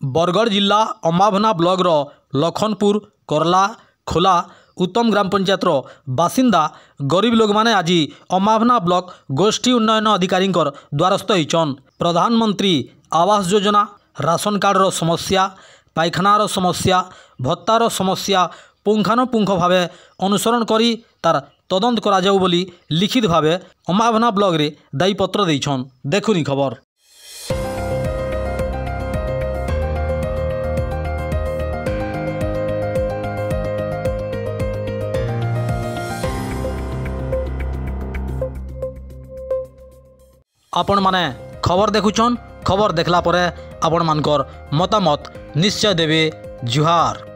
बरगढ़ जिला अम्बाभना ब्लॉक लखनपुर करला खोला उत्तम ग्राम पंचायत बासिंदा गरीब लोक माने आज अम्बाभना ब्लॉक गोष्ठी उन्नयन अधिकारी द्वारस्थ होइछन। प्रधानमंत्री आवास योजना, राशन कार्डर समस्या, पायखानार समस्या, भत्तार समस्या पुंखानुपुंख भाव अनुसरण करी तार तदंत करा जाऊ बोली लिखित भाव अम्बाभना ब्लॉक रे दायीपत्र देइछन। देखुनी खबर। आपण माने खबर देखुछन। खबर देखला परे आपण मानकर मतामत निश्चय देवे। जुहार।